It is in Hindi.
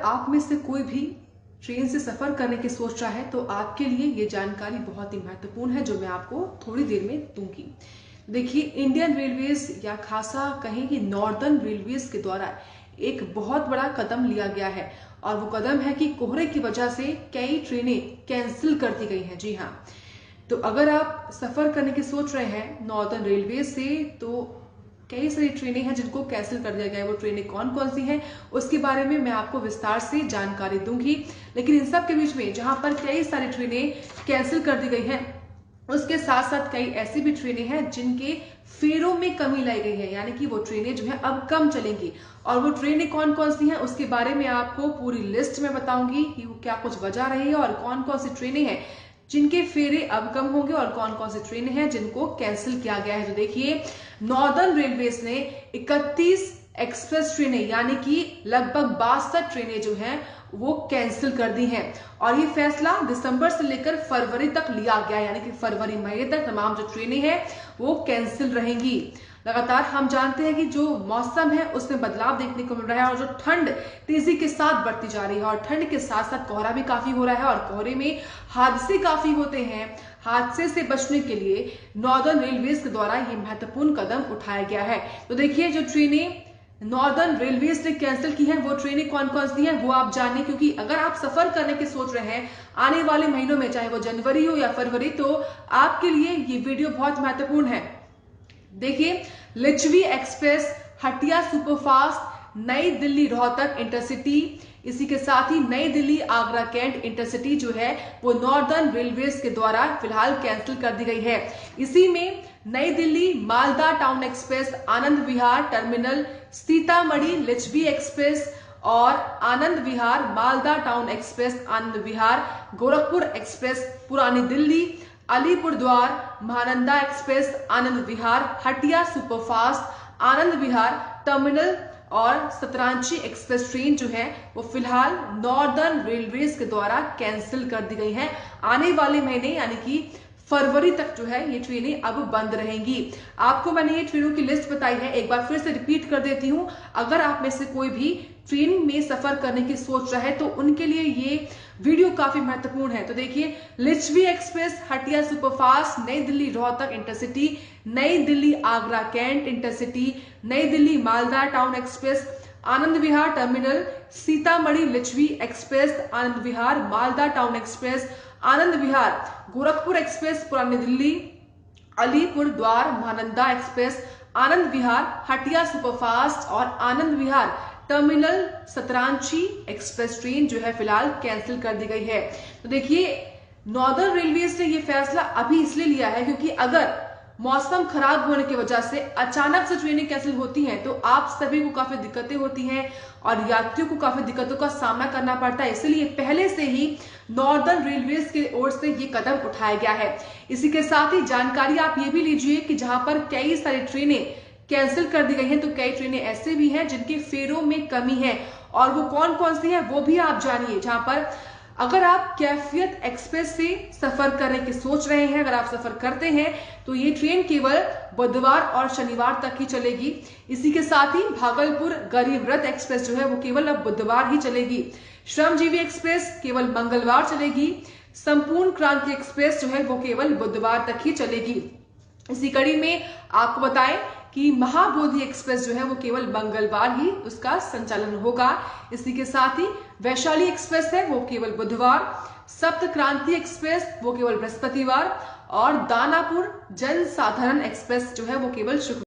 आप में से कोई भी ट्रेन से सफर करने की सोच रहा है तो आपके लिए ये जानकारी बहुत ही महत्वपूर्ण है जो मैं आपको थोड़ी देर में दूंगी। देखिए, इंडियन रेलवेज या खासा कहें कि नॉर्दर्न रेलवेज के द्वारा एक बहुत बड़ा कदम लिया गया है और वो कदम है कि कोहरे की वजह से कई ट्रेनें कैंसिल कर दी गई हैं। जी हाँ, तो अगर आप सफर करने की सोच रहे हैं नॉर्दर्न रेलवे से तो कई सारी ट्रेनें हैं जिनको कैंसिल कर दिया गया है। वो ट्रेनें कौन कौन सी हैं उसके बारे में मैं आपको विस्तार से जानकारी दूंगी। लेकिन इन सब के बीच में जहां पर कई सारी ट्रेनें कैंसिल कर दी गई हैं, उसके साथ साथ कई ऐसी भी ट्रेनें हैं जिनके फेरों में कमी लाई गई है, यानी कि वो ट्रेनें जो है अब कम चलेंगी। और वो ट्रेनें कौन कौन सी हैं उसके बारे में आपको पूरी लिस्ट में बताऊंगी कि वो क्या कुछ वजह रही है और कौन कौन सी ट्रेनें हैं जिनके फेरे अब कम होंगे और कौन कौन सी ट्रेनें हैं जिनको कैंसिल किया गया है। तो देखिए, नॉर्दर्न रेलवेज ने 31 एक्सप्रेस ट्रेनें यानी कि लगभग 62 ट्रेनें जो हैं वो कैंसिल कर दी हैं और ये फैसला दिसंबर से लेकर फरवरी तक लिया गया है, यानी कि फरवरी महीने तक तमाम जो ट्रेनें हैं वो कैंसिल रहेंगी। लगातार हम जानते हैं कि जो मौसम है उसमें बदलाव देखने को मिल रहा है और जो ठंड तेजी के साथ बढ़ती जा रही है और ठंड के साथ साथ कोहरा भी काफी हो रहा है और कोहरे में हादसे काफी होते हैं। हादसे से बचने के लिए नॉर्दर्न रेलवेज के द्वारा ये महत्वपूर्ण कदम उठाया गया है। तो देखिए, जो ट्रेनें नॉर्दर्न रेलवेज ने कैंसिल की हैं वो ट्रेनें कौन कौन सी हैं वो आप जानिए, क्योंकि अगर आप सफर करने की सोच रहे हैं आने वाले महीनों में, चाहे वो जनवरी हो या फरवरी, तो आपके लिए ये वीडियो बहुत महत्वपूर्ण है। देखिए, लिच्छवी एक्सप्रेस, हटिया सुपरफास्ट, नई दिल्ली रोहतक इंटरसिटी, इसी के साथ ही नई दिल्ली आगरा कैंट इंटरसिटी जो है वो नॉर्दर्न रेलवेज के द्वारा फिलहाल कैंसिल कर दी गई है। इसी में नई Delhi Malda town express, Anand Vihar terminal, Sitamarhi Licchavi express और Anand Vihar Malda town express, Anand Vihar Gorakhpur express, पुरानी Delhi, Alipurduar Mahananda express, Anand Vihar Hatia superfast, Anand Vihar terminal और सतरांची एक्सप्रेस ट्रेन जो है वो फिलहाल नॉर्दर्न रेलवेज के द्वारा कैंसिल कर दी गई है। आने वाले महीने यानी कि फरवरी तक जो है ये ट्रेनें अब बंद रहेंगी। आपको मैंने ये ट्रेनों की लिस्ट बताई है, एक बार फिर से रिपीट कर देती हूं। अगर आप में से कोई भी ट्रेन में सफर करने की सोच रहा है तो उनके लिए ये वीडियो काफी महत्वपूर्ण है। तो देखिए, लिच्छवी एक्सप्रेस, हटिया सुपरफास्ट, नई दिल्ली रोहतक इंटरसिटी, नई दिल्ली आगरा कैंट इंटरसिटी, नई Delhi Malda town express, Anand Vihar terminal, Sitamarhi Licchavi express, Anand Vihar Malda town express, Anand Vihar Gorakhpur express, पुरानी दिल्ली, अलीपुरद्वार महानंदा एक्सप्रेस, आनंद विहार हटिया सुपरफास्ट और Anand Vihar terminal सतरांची express train जो है फिलहाल कैंसिल कर दी गई है। तो देखिए, नॉर्दर्न रेलवेज ने यह फैसला अभी इसलिए लिया है क्योंकि अगर मौसम खराब होने की वजह से अचानक से ट्रेनें कैंसिल होती हैं तो आप सभी को काफी दिक्कतें होती हैं और यात्रियों को काफी दिक्कतों का सामना करना पड़ता है। इसलिए पहले से ही नॉर्दर्न रेलवेज की ओर से ये कदम उठाया गया है। इसी के साथ ही जानकारी आप ये भी लीजिए कि जहां पर कई सारी ट्रेनें कैंसिल कर दी गई हैं तो कई ट्रेनें ऐसे भी हैं जिनके फेरों में कमी है और वो कौन कौन सी है वो भी आप जानिए। जहां पर अगर आप कैफियत एक्सप्रेस से सफर करने की सोच रहे हैं, अगर आप सफर करते हैं तो ये ट्रेन केवल बुधवार और शनिवार तक ही चलेगी। इसी के साथ ही भागलपुर गरीब रथ एक्सप्रेस जो है वो केवल अब बुधवार ही चलेगी। श्रमजीवी एक्सप्रेस केवल मंगलवार चलेगी। संपूर्ण क्रांति एक्सप्रेस जो है वो केवल बुधवार तक ही चलेगी। इसी कड़ी में आपको बताएं कि महाबोधि एक्सप्रेस जो है वो केवल मंगलवार ही उसका संचालन होगा। इसी के साथ ही वैशाली एक्सप्रेस है वो केवल बुधवार, सप्त क्रांति एक्सप्रेस वो केवल बृहस्पतिवार और दानापुर जनसाधारण एक्सप्रेस जो है वो केवल शुक्रवार